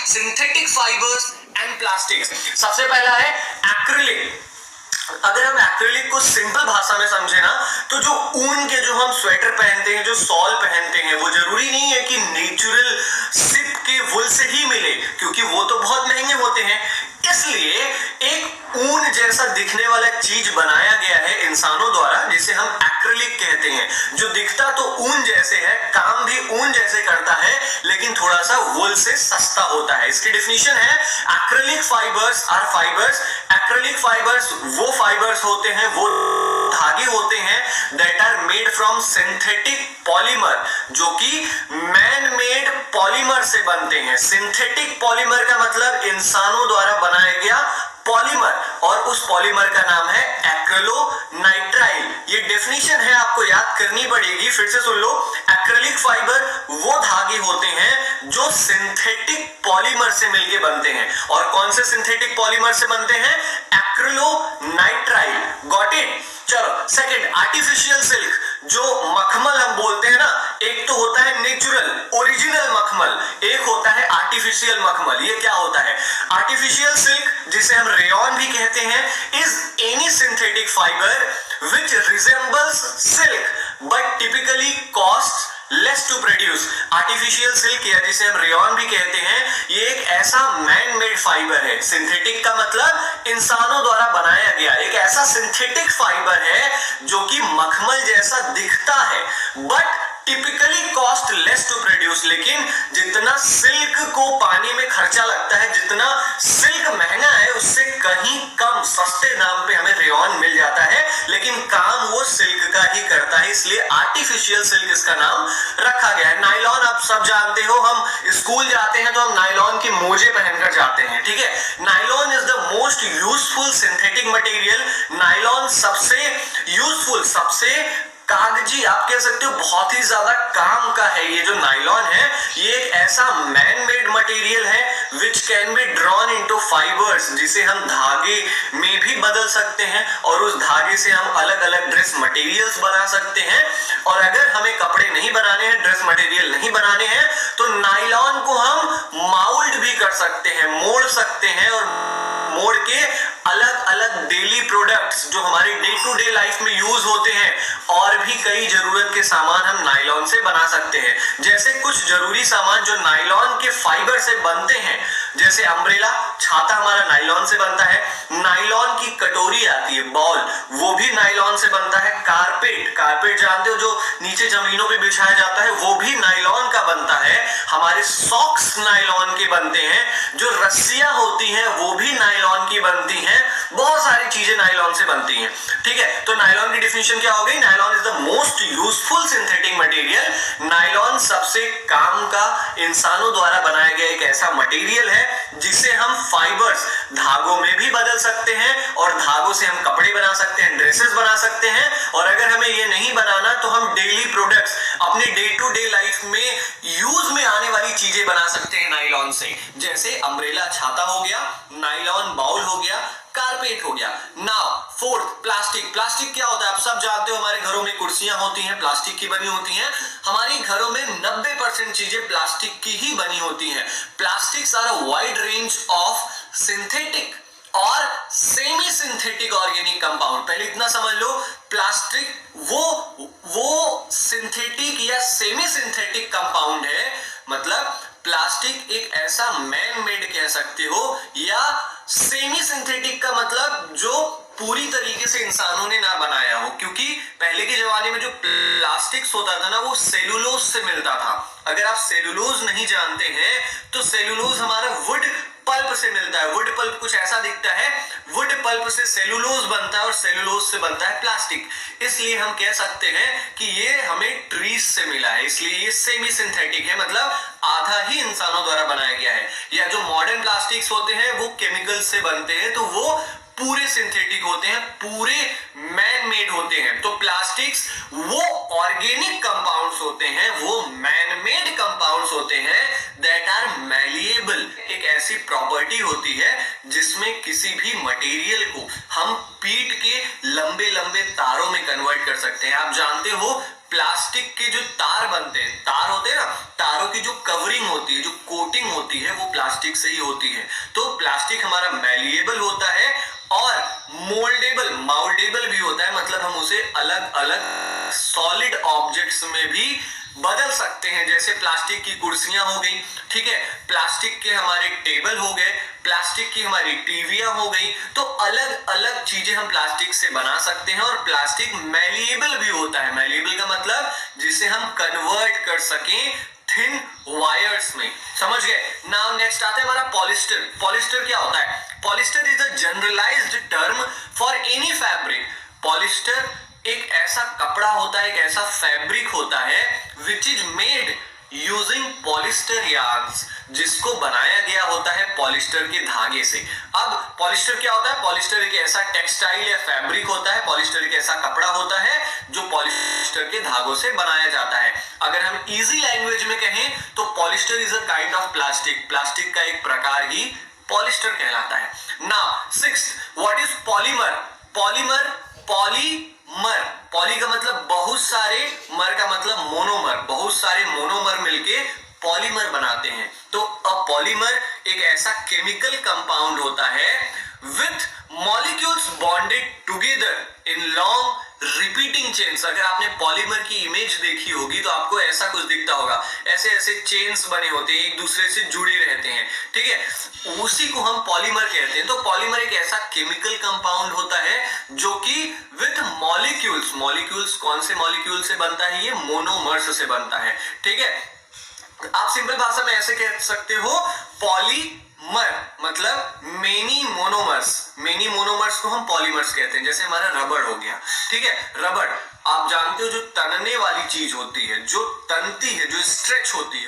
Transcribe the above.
Synthetic fibres and plastics. सबसे पहला है एक्रिलिक। अगर हम एक्रिलिक को सिंपल भाषा में समझे ना, तो जो ऊन के जो हम स्वेटर पहनते हैं, जो सॉल पहनते हैं, वो जरूरी नहीं है कि नेचुरल सिप के वुल से ही मिले, क्योंकि वो तो बहुत महंगे होते हैं। इसलिए एक ऊन जैसा दिखने वाला चीज बनाया गया है इंसानों द्वारा, जिसे हम एक्रिलिक कहते हैं, जो दिखता तो ऊन जैसे है, काम भी ऊन जैसे करता है, लेकिन थोड़ा सा वुल से सस्ता होता है। इसकी डेफिनेशन है acrylic fibres are fibres. Acrylic fibres वो फाइबर्स होते हैं, वो धागे होते हैं that are made from synthetic polymer, जो कि मैन मेड पॉलीमर से बनते हैं। सिंथेटिक पॉलीमर का मतलब इंसानों द्वारा बनाया गया पॉलीमर, और उस पॉलीमर का नाम है एक्रिलोनाइट्राइल। ये डेफिनेशन है, आपको याद करनी पड़ेगी, फिर से सुन लो। एक्रिलिक फाइबर वो धागे होते हैं जो सिंथेटिक पॉलीमर से मिलके बनते हैं। और कौन से सिंथेटिक पॉलीमर से बनते हैं? एक्रिलोनाइट्राइल। Got it? चलो सेकंड, आर्टिफिशियल सिल्क, जो मखमल हम बोलते हैं ना, एक तो होता है नेचुरल ओरिजिनल मखमल, एक होता है आर्टिफिशियल मखमल। ये क्या होता है? आर्टिफिशियल सिल्क, जिसे हम रेयॉन भी कहते हैं, is any synthetic fibre which resembles silk but typically cost less to produce. Artificial silk, या जिसे हम रेयॉन भी कहते हैं, ये एक ऐसा मैन मेड फाइबर है। सिंथेटिक का मतलब इंसानों द्वारा बनाया गया एक ऐसा सिंथेटिक फाइबर है जो कि मखमल जैसा दिखता है, but typically cost less to produce. लेकिन जितना सिल्क को पानी में खर्चा लगता है, जितना सिल्क महंगा है, उससे कहीं कम सस्ते दाम पे हमें रेयॉन मिल जाता है, लेकिन काम वो सिल्क का ही करता है, इसलिए आर्टिफिशियल सिल्क इसका नाम रखा गया है। नायलॉन आप सब जानते हो, हम स्कूल जाते हैं तो हम नायलॉन के मोजे पहनकर जाते हैं, ठीक है। Nylon is the most useful synthetic material. Nylon सबसे यूजफुल, सबसे कागजी, आप कह सकते हो बहुत ही ज्यादा काम का है। ये जो नायलॉन है, ये एक ऐसा मैन मेड मटेरियल है which can be drawn into fibres, जिसे हम धागे में भी बदल सकते हैं, और उस धागे से हम अलग अलग ड्रेस मटेरियल्स बना सकते हैं। और अगर हमें कपड़े नहीं बनाने हैं, ड्रेस मटेरियल नहीं बनाने हैं, तो नायलॉन को हम माउल्ड भी कर सकते हैं, मोड़ सकते हैं, और मोड़ के अलग अलग डेली प्रोडक्ट्स जो हमारी डे टू डे लाइफ में यूज होते हैं, और भी कई जरूरत के सामान हम नायलॉन से बना सकते हैं। जैसे कुछ जरूरी सामान जो नायलॉन के फाइबर से बनते हैं, जैसे अम्ब्रेला, छाता हमारा नायलॉन से बनता है। नायलॉन की कटोरी आती है, बॉल, वो भी नायलॉन से बनता है। कारपेट, कारपेट जानते हो, जो नीचे जमीनों पे बिछाया जाता है, वो भी नायलॉन का बनता है। हमारे सॉक्स नायलॉन के बनते हैं, जो रस्सियां होती हैं वो भी नायलॉन की बनती हैं। बहुत सारी चीजें नायलॉन से बनती हैं, ठीक है। तो नायलॉन की डिफिनेशन क्या हो गई? Nylon is the most useful synthetic material. Nylon सबसे काम का, इंसानों द्वारा बनाया गया एक ऐसा मटेरियल है जिसे हम फाइबर्स, धागों में भी बदल सकते हैं, और धागों से हम कपड़े बना सकते हैं, ड्रेसेस बना सकते हैं। और अगर हमें ये नहीं बनाना, तो हम डेली प्रोडक्ट्स, अपने डे टू डे लाइफ में यूज में आने वाली चीजें बना सकते हैं नायलॉन से। जैसे अम्ब्रेला, छाता हो गया, नायलॉन बाउल हो गया, कारपेट हो गया। Now fourth, plastic. प्लास्टिक क्या होता है? आप सब जानते हो, हमारे घरों में कुर्सियां होती हैं, प्लास्टिक की बनी होती हैं। हमारे घरों में 90% चीजें प्लास्टिक की ही बनी होती हैं। Plastics are a wide range of synthetic और सेमी सिंथेटिक ऑर्गेनिक कंपाउंड। पहले इतना समझ लो, प्लास्टिक वो सिंथेटिक या सेमी सिंथेटिक कंपाउंड है, मतलब प्लास्टिक एक ऐसा मैन मेड कह सकते हो, या सेमी सिंथेटिक का मतलब जो पूरी तरीके से इंसानों ने ना बनाया हो। क्योंकि पहले के जमाने में जो प्लास्टिक्स होता था ना, वो सेलुलोज से मिलता था। अगर आप सेलुलोज नहीं जानते हैं, तो सेलुलोज हमारा वुड पल्प से मिलता है। वुड पल्प कुछ ऐसा दिखता है, वुड पल्प से सेलुलोज बनता है, और सेलुलोज से बनता है प्लास्टिक। इसलिए हम कह सकते हैं कि ये हमें ट्रीज से मिला है, इसलिए ये सेमी सिंथेटिक है, मतलब आधा ही इंसानों द्वारा बनाया गया है। या जो मॉडर्न प्लास्टिक्स होते हैं, वो केमिकल से बनते हैं, तो वो पूरे सिंथेटिक होते हैं, पूरे मैन मेड होते हैं। तो प्लास्टिक्स वो ऑर्गेनिक कंपाउंड्स होते हैं, वो मैन मेड कंपाउंड्स होते हैं दैट आर मैलिएबल। एक ऐसी प्रॉपर्टी होती है जिसमें किसी भी मटेरियल को हम पीट के लंबे लंबे तारों में कन्वर्ट कर सकते हैं। आप जानते हो, प्लास्टिक के जो तार बनते हैं, तार होते हैं ना, तारों की जो कवरिंग होती है, जो कोटिंग होती है, वो प्लास्टिक से ही होती है। तो प्लास्टिक हमारा मैलिएबल होता है और माउल्डेबल भी होता है, मतलब हम उसे अलग अलग सॉलिड ऑब्जेक्ट्स में भी बदल सकते हैं। जैसे प्लास्टिक की कुर्सियां हो गई, ठीक है, प्लास्टिक के हमारे टेबल हो गए, प्लास्टिक की हमारी टीवियां हो गई। तो अलग अलग चीजें हम प्लास्टिक से बना सकते हैं और प्लास्टिक मैलिएबल भी होता है। मैलिएबल का मतलब जिसे हम कन्वर्ट कर सकें थिन वायर्स में, समझ गए। नाउ नेक्स्ट आता है हमारा पॉलिस्टर। पॉलिस्टर क्या होता है? Polyester is a generalised term for any fabric. Polyester एक ऐसा कपड़ा होता है, एक ऐसा फैब्रिक होता है which is made using polyester yarns, जिसको बनाया गया होता है पॉलिस्टर के धागे से। अब पॉलिस्टर क्या होता है? पॉलिस्टर एक ऐसा टेक्सटाइल या फैब्रिक होता है, पॉलिस्टर एक ऐसा कपड़ा होता है जो पॉलिस्टर के धागों से बनाया जाता है। अगर हम इजी लैंग्वेज में कहें तो polyester is a kind of plastic. Plastic का एक प्रकार ही पॉलिस्टर कहलाता है। Now sixth, what is polymer? Polymer, poly का मतलब बहुत सारे, मर का मतलब मोनोमर, बहुत सारे मोनोमर मिलके पॉलीमर बनाते हैं। तो अ पॉलीमर एक ऐसा केमिकल कंपाउंड होता है with molecules bonded together in long repeating chains. अगर आपने पॉलीमर की इमेज देखी होगी तो आपको ऐसा कुछ दिखता होगा, ऐसे ऐसे चेन्स बने होते हैं, एक दूसरे से जुड़े रहते हैं, ठीक है, उसी को हम पॉलीमर कहते हैं। तो पॉलीमर एक ऐसा केमिकल कंपाउंड होता है जो कि विथ मॉलिक्यूल्स कौन से मॉलिक्यूल से बनता है? ये मोनोमर्स से बनता है, ठीक है। आप सिंपल भाषा में ऐसे कह सकते हो, पॉलीमर मतलब मेनी मोनोमर्स को हम पॉलीमर्स कहते हैं। जैसे हमारा रबड़ हो गया, ठीक है, रबड़ आप जानते हो जो तनने वाली चीज होती है, जो तनती है, जो स्ट्रेच होती है,